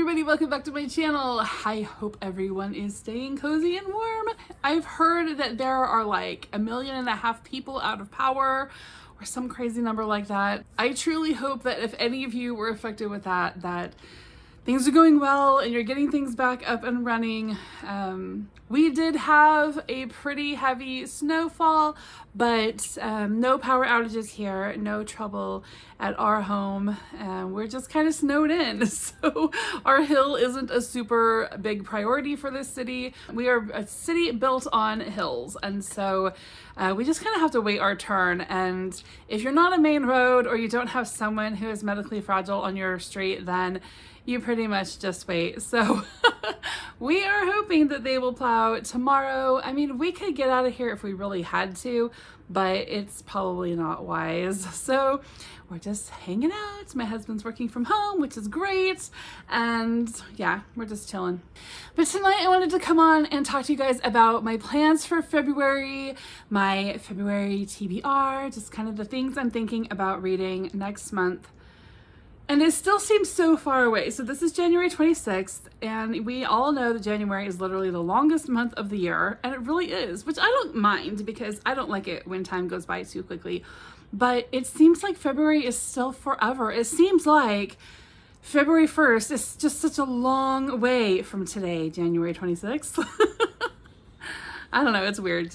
everybody, welcome back to my channel. I hope everyone is staying cozy and warm. I've heard that there are like 1.5 million people out of power or some crazy number like that. I truly hope that if any of you were affected with that things are going well and you're getting things back up and running. We did have a pretty heavy snowfall, but no power outages here, no trouble at our home. We're just kind of snowed in, so our hill isn't a super big priority for this city. We are a city built on hills, and so we just kind of have to wait our turn. And if you're not a main road or you don't have someone who is medically fragile on your street, then you pretty much just wait. So we are hoping that they will plow tomorrow. I mean, we could get out of here if we really had to, but it's probably not wise. So we're just hanging out. My husband's working from home, which is great. And yeah, we're just chilling. But tonight I wanted to come on and talk to you guys about my plans for February, my February TBR, just kind of the things I'm thinking about reading next month. And it still seems so far away. So this is January 26th, and we all know that January is literally the longest month of the year, and it really is, which I don't mind because I don't like it when time goes by too quickly. But it seems like February is still forever. It seems like February 1st is just such a long way from today, January 26th. I don't know, it's weird. It's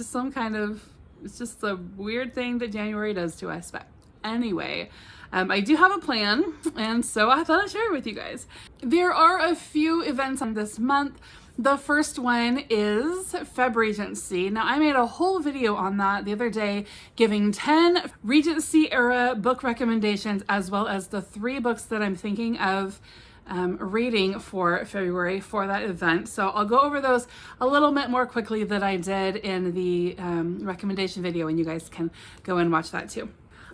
just a weird thing that January does to us. But anyway, I do have a plan, and so I thought I'd share it with you guys. There are a few events on this month. The first one is Febregency. Now, I made a whole video on that the other day, giving 10 Regency era book recommendations, as well as the 3 books that I'm thinking of reading for February for that event. So I'll go over those a little bit more quickly than I did in the recommendation video, and you guys can go and watch that too.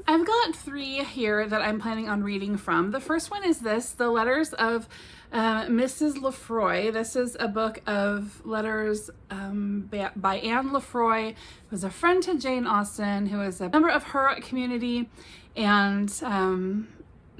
I've got 3 here that I'm planning on reading from. The first one is this, The Letters of Mrs. Lefroy. This is a book of letters by Anne Lefroy, who was a friend to Jane Austen, who is a member of her community, and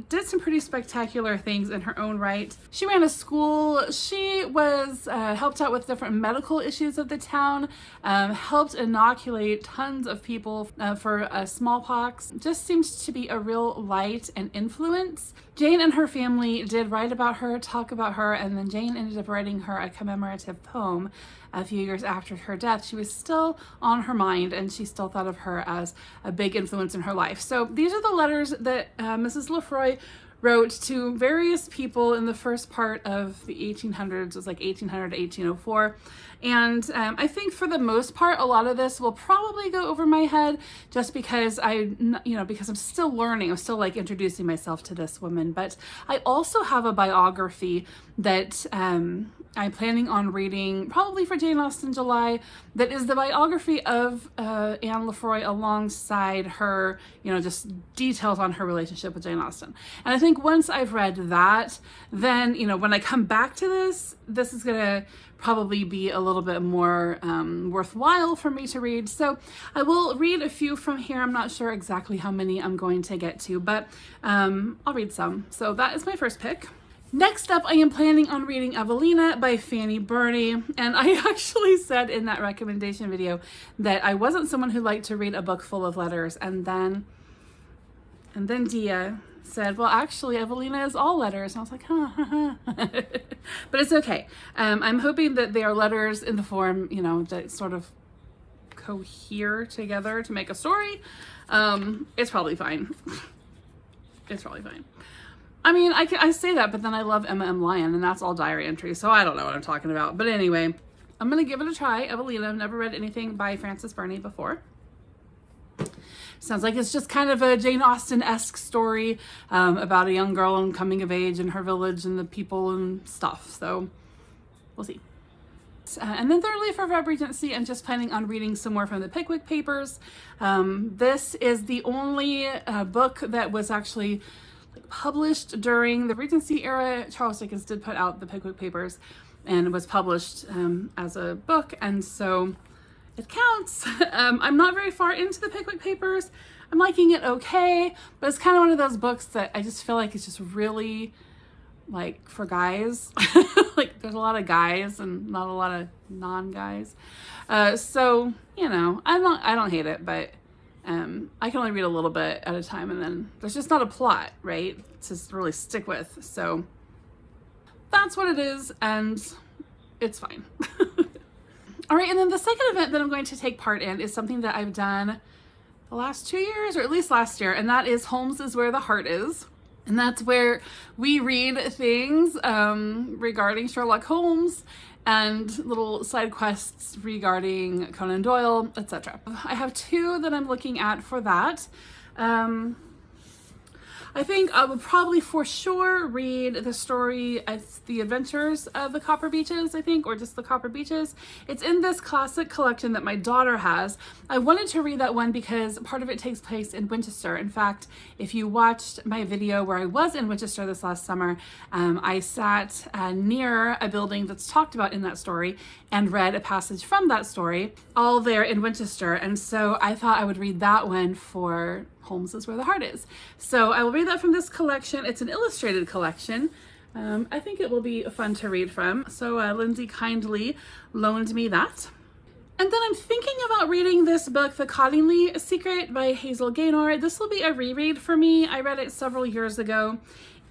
did some pretty spectacular things in her own right. She ran a school. She was helped out with different medical issues of the town, helped inoculate tons of people for smallpox. Just seems to be a real light and influence. Jane and her family did write about her, talk about her, and then Jane ended up writing her a commemorative poem a few years after her death. She was still on her mind, and she still thought of her as a big influence in her life. So these are the letters that Mrs. Lefroy wrote to various people in the first part of the 1800s. It was like 1800 to 1804. And I think for the most part, a lot of this will probably go over my head just because because I'm still learning. I'm still like introducing myself to this woman. But I also have a biography that I'm planning on reading probably for Jane Austen July, that is the biography of Anne Lefroy alongside her, just details on her relationship with Jane Austen. And I think once I've read that, then, when I come back to this is gonna probably be a little bit more worthwhile for me to read. So I will read a few from here. I'm not sure exactly how many I'm going to get to, but I'll read some. So that is my first pick. Next up, I am planning on reading Evelina by Fanny Burney, and I actually said in that recommendation video that I wasn't someone who liked to read a book full of letters, and then Dia said, well, actually, Evelina is all letters, and I was like, huh. But it's okay. I'm hoping that they are letters in the form, that sort of cohere together to make a story. It's probably fine. It's probably fine. I mean, I say that, but then I love Emma M. Lyon, and that's all diary entries, so I don't know what I'm talking about. But anyway, I'm going to give it a try. Evelina, I've never read anything by Frances Burney before. Sounds like it's just kind of a Jane Austen-esque story about a young girl and coming of age in her village and the people and stuff, so we'll see. And then thirdly, for Febregency, I'm just planning on reading some more from the Pickwick Papers. This is the only book that was actually published during the Regency era. Charles Dickens did put out the Pickwick Papers, and it was published as a book, and so it counts. I'm not very far into the Pickwick Papers. I'm liking it okay, but it's kind of one of those books that I just feel like it's just really like for guys. Like there's a lot of guys and not a lot of non-guys. So, you know, I don't hate it, but I can only read a little bit at a time, and then there's just not a plot, right, to really stick with. So that's what it is, and it's fine. All right, and then the second event that I'm going to take part in is something that I've done the last 2 years, or at least last year, and that is Holmes is Where the Heart Is. And that's where we read things regarding Sherlock Holmes and little side quests regarding Conan Doyle, etc. I have 2 that I'm looking at for that. I think I would probably for sure read the story as The Adventures of the Copper Beeches, I think, or just the Copper Beeches. It's in this classic collection that my daughter has. I wanted to read that one because part of it takes place in Winchester. In fact, if you watched my video where I was in Winchester this last summer, I sat near a building that's talked about in that story and read a passage from that story, all there in Winchester. And so I thought I would read that one for Holmes is Where the Heart Is. So I will read that from this collection. It's an illustrated collection. I think it will be fun to read from. So Lindsay kindly loaned me that. And then I'm thinking about reading this book, The Cottingley Secret by Hazel Gaynor. This will be a reread for me. I read it several years ago,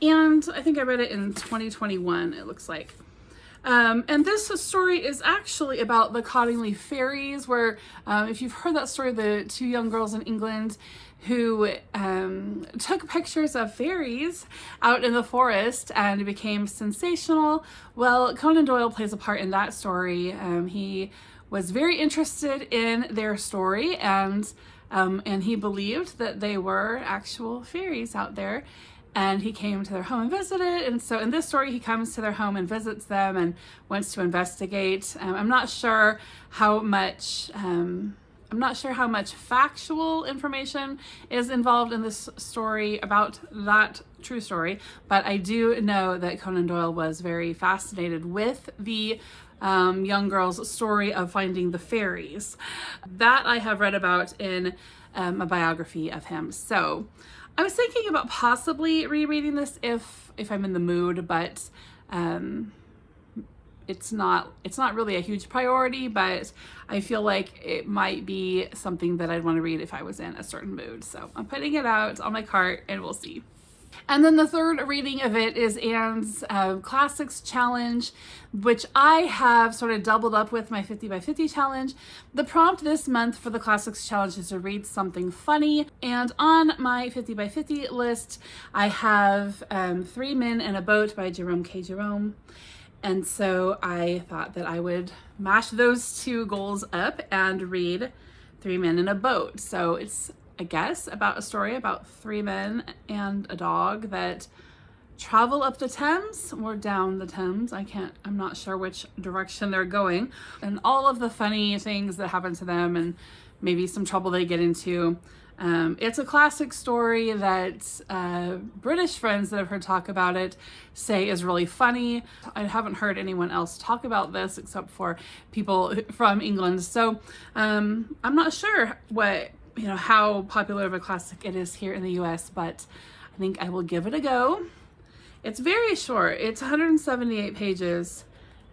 and I think I read it in 2021, it looks like. And this story is actually about the Cottingley fairies, where if you've heard that story, the 2 young girls in England who took pictures of fairies out in the forest and became sensational. Well, Conan Doyle plays a part in that story. He was very interested in their story, and he believed that they were actual fairies out there. And he came to their home and visited. And so in this story, he comes to their home and visits them and wants to investigate. I'm not sure how much factual information is involved in this story about that true story, but I do know that Conan Doyle was very fascinated with the young girl's story of finding the fairies. That I have read about in a biography of him. So I was thinking about possibly rereading this if I'm in the mood, but it's not really a huge priority, but I feel like it might be something that I'd want to read if I was in a certain mood. So I'm putting it out on my cart and we'll see. And then the third reading of it is Anne's Classics Challenge, which I have sort of doubled up with my 50 by 50 challenge. The prompt this month for the Classics Challenge is to read something funny. And on my 50 by 50 list, I have 3 Men in a Boat by Jerome K. Jerome. And so I thought that I would mash those 2 goals up and read 3 Men in a Boat. So it's, I guess, about a story about 3 men and a dog that travel up the Thames or down the Thames. I'm not sure which direction they're going, and all of the funny things that happen to them and maybe some trouble they get into. It's a classic story that British friends that I've heard talk about it say is really funny. I haven't heard anyone else talk about this except for people from England. So I'm not sure how popular of a classic it is here in the US, but I think I will give it a go. It's very short. It's 178 pages.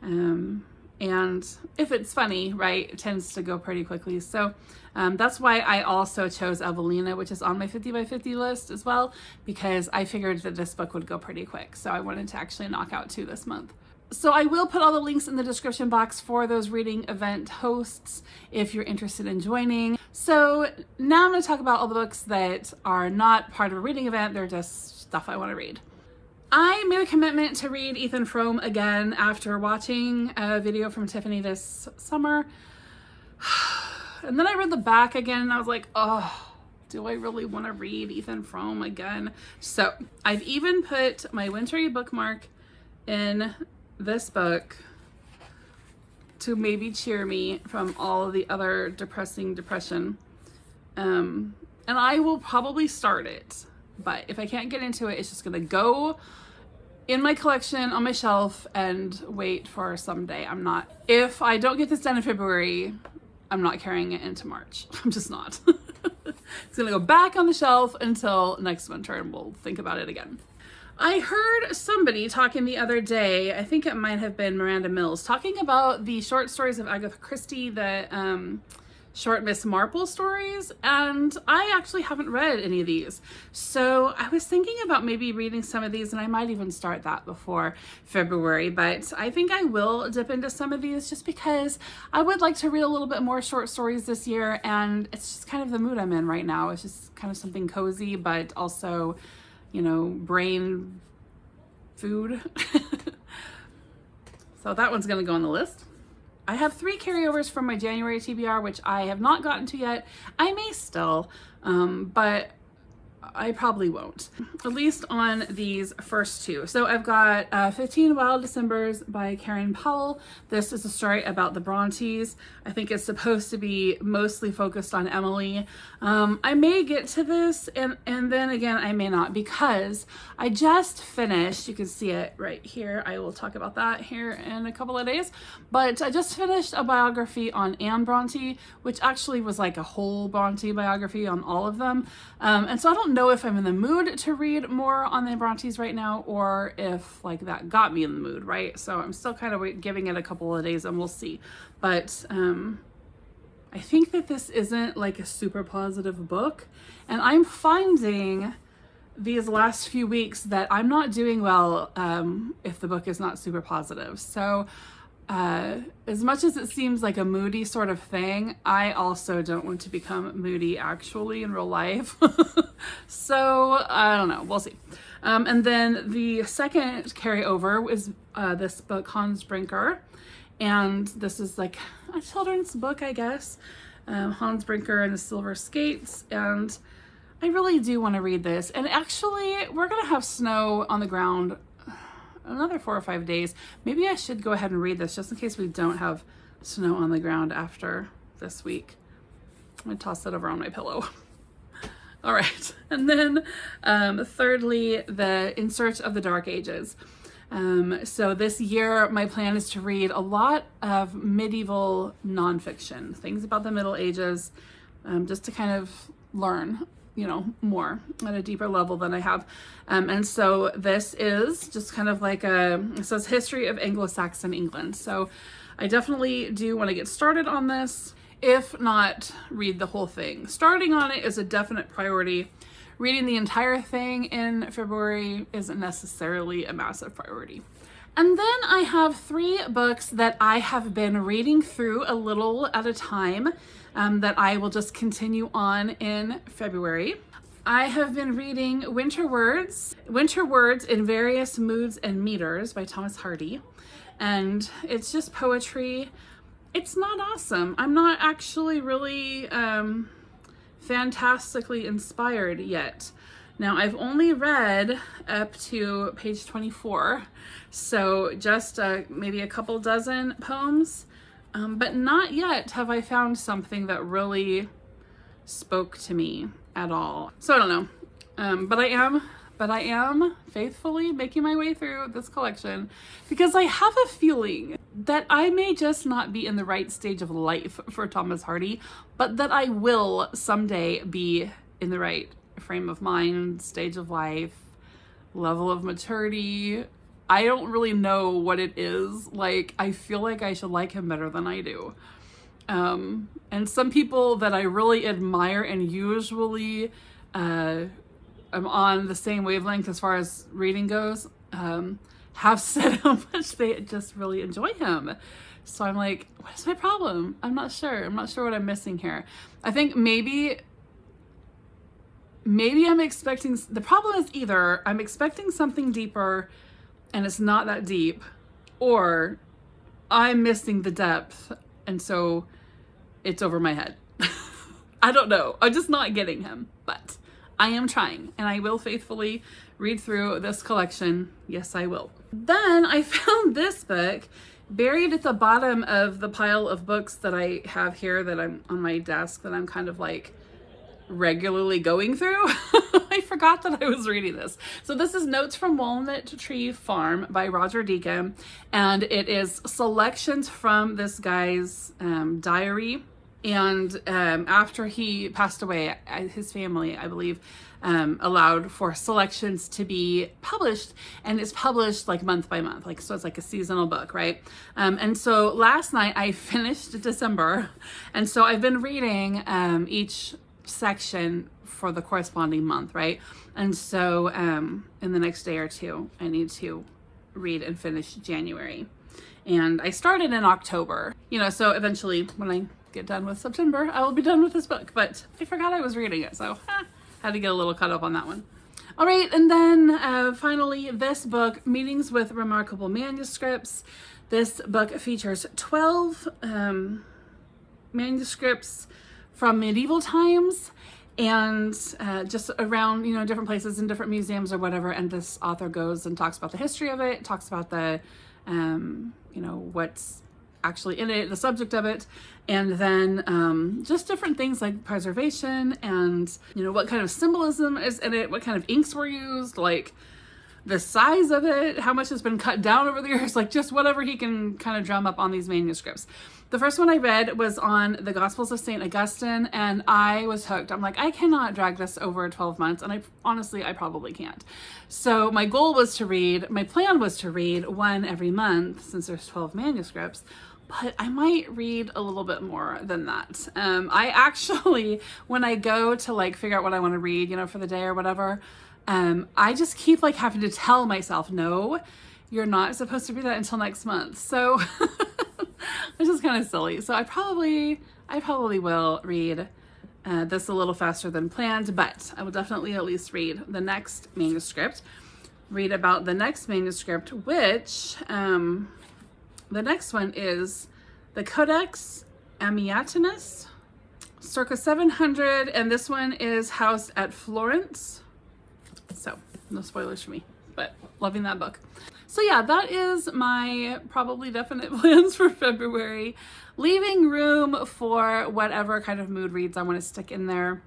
And if it's funny, right, it tends to go pretty quickly. So that's why I also chose Evelina, which is on my 50 by 50 list as well, because I figured that this book would go pretty quick. So I wanted to actually knock out 2 this month. So I will put all the links in the description box for those reading event hosts if you're interested in joining. So now I'm going to talk about all the books that are not part of a reading event. They're just stuff I want to read. I made a commitment to read Ethan Frome again after watching a video from Tiffany this summer. And then I read the back again and I was like, oh, do I really want to read Ethan Frome again? So I've even put my wintry bookmark in this book to maybe cheer me from all of the other depression. And I will probably start it, but if I can't get into it, it's just gonna go in my collection on my shelf and wait for someday. If I don't get this done in February, I'm not carrying it into March. I'm just not. It's gonna go back on the shelf until next winter and we'll think about it again. I heard somebody talking the other day, I think it might have been Miranda Mills, talking about the short stories of Agatha Christie, the short Miss Marple stories, and I actually haven't read any of these. So I was thinking about maybe reading some of these, and I might even start that before February, but I think I will dip into some of these just because I would like to read a little bit more short stories this year, and it's just kind of the mood I'm in right now. It's just kind of something cozy, but also, you know, brain food. So that one's gonna go on the list. I have 3 carryovers from my January TBR, which I have not gotten to yet. I may still, but I probably won't, at least on these first 2. So I've got 15 Wild Decembers by Karen Powell. This is a story about the Brontes. I think it's supposed to be mostly focused on Emily. I may get to this, and then again, I may not, because I just finished, you can see it right here. I will talk about that here in a couple of days, but I just finished a biography on Anne Bronte, which actually was like a whole Bronte biography on all of them. And so I don't know if I'm in the mood to read more on the Brontes right now, or if like that got me in the mood, right? So I'm still kind of giving it a couple of days and we'll see. But I think that this isn't like a super positive book, and I'm finding these last few weeks that I'm not doing well if the book is not super positive. So as much as it seems like a moody sort of thing, I also don't want to become moody actually in real life. So I don't know, we'll see. And then the second carryover is this book, Hans Brinker. And this is like a children's book, I guess. Hans Brinker and the Silver Skates. And I really do want to read this. And actually, we're going to have snow on the ground another 4 or 5 days. Maybe I should go ahead and read this just in case we don't have snow on the ground after this week. I'm going to toss it over on my pillow. All right. And then thirdly, the In Search of the Dark Ages. So this year, my plan is to read a lot of medieval nonfiction, things about the Middle Ages, just to kind of learn, you know, more at a deeper level than I have. And so this is just kind of like it says History of Anglo-Saxon England. So I definitely do want to get started on this, if not read the whole thing. Starting on it is a definite priority. Reading the entire thing in February isn't necessarily a massive priority. And then I have 3 books that I have been reading through a little at a time that I will just continue on in February. I have been reading Winter Words in Various Moods and Meters by Thomas Hardy. And it's just poetry. It's not awesome. I'm not actually really fantastically inspired yet. Now, I've only read up to page 24, so just maybe a couple dozen poems, but not yet have I found something that really spoke to me at all. So I don't know, but I am faithfully making my way through this collection because I have a feeling that I may just not be in the right stage of life for Thomas Hardy, but that I will someday be in the right frame of mind, stage of life, level of maturity. I don't really know what it is. Like, I feel like I should like him better than I do. And some people that I really admire and usually I'm on the same wavelength as far as reading goes, have said how much they just really enjoy him. So I'm like, what is my problem? I'm not sure. I'm not sure what I'm missing here. I think maybe I'm expecting, the problem is either I'm expecting something deeper and it's not that deep, or I'm missing the depth and so it's over my head. I don't know. I'm just not getting him, but I am trying, and I will faithfully read through this collection. Yes, I will. Then I found this book buried at the bottom of the pile of books that I have here that I'm on my desk that I'm kind of like regularly going through. I forgot that I was reading this. So this is Notes from Walnut Tree Farm by Roger Deacon, and it is selections from this guy's diary. And after he passed away, his family, I believe, allowed for selections to be published, and it's published like month by month, like so it's like a seasonal book, right? And so last night I finished December, and so I've been reading each section for the corresponding month, right? And so in the next day or two I need to read and finish January, and I started in October, you know, so eventually when I get done with September I will be done with this book, but I forgot I was reading it, so had to get a little caught up on that one. All right, and then finally, this book, Meetings with Remarkable Manuscripts. This book features 12 manuscripts from medieval times, and just around, you know, different places in different museums or whatever. And this author goes and talks about the history of it, talks about the, you know, what's actually in it, the subject of it, and then just different things like preservation and, you know, what kind of symbolism is in it, what kind of inks were used, like the size of it, how much has been cut down over the years, like just whatever he can kind of drum up on these manuscripts. The first one I read was on the Gospels of St. Augustine, and I was hooked. I'm like, I cannot drag this over 12 months, and I probably can't. So my goal was to read, my plan was to read one every month, since there's 12 manuscripts, but I might read a little bit more than that. I actually, when I go to like figure out what I want to read, you know, for the day or whatever, I just keep like having to tell myself, no, you're not supposed to read that until next month. So which is kind of silly. So I probably will read this a little faster than planned, but I will definitely at least read the next manuscript, read about the next manuscript, which the next one is the Codex Amiatinus, circa 700, and this one is housed at Florence. So no spoilers for me, but loving that book. So yeah, that is my probably definite plans for February, leaving room for whatever kind of mood reads I want to stick in there.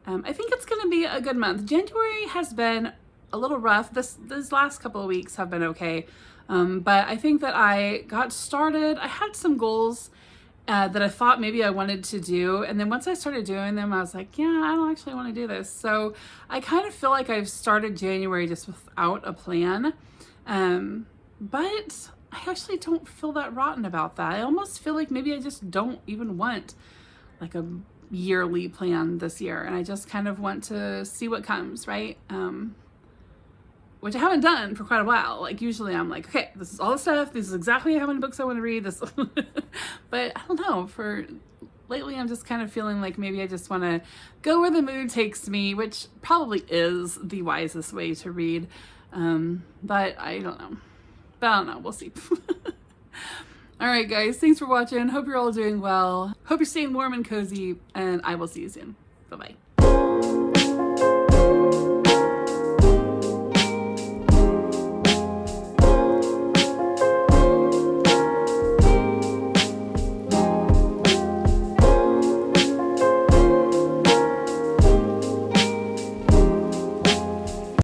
I think it's going to be a good month. January has been a little rough. These last couple of weeks have been okay. But I think that I got started. I had some goals that I thought maybe I wanted to do. And then once I started doing them, I was like, yeah, I don't actually want to do this. So I kind of feel like I've started January just without a plan. But I actually don't feel that rotten about that. I almost feel like maybe I just don't even want like a yearly plan this year. And I just kind of want to see what comes, right? Which I haven't done for quite a while. Like usually I'm like, okay, this is all the stuff. This is exactly how many books I want to read. This, but I don't know. For lately, I'm just kind of feeling like maybe I just want to go where the mood takes me, which probably is the wisest way to read. But I don't know. But I don't know. We'll see. All right, guys. Thanks for watching. Hope you're all doing well. Hope you're staying warm and cozy, and I will see you soon. Bye-bye.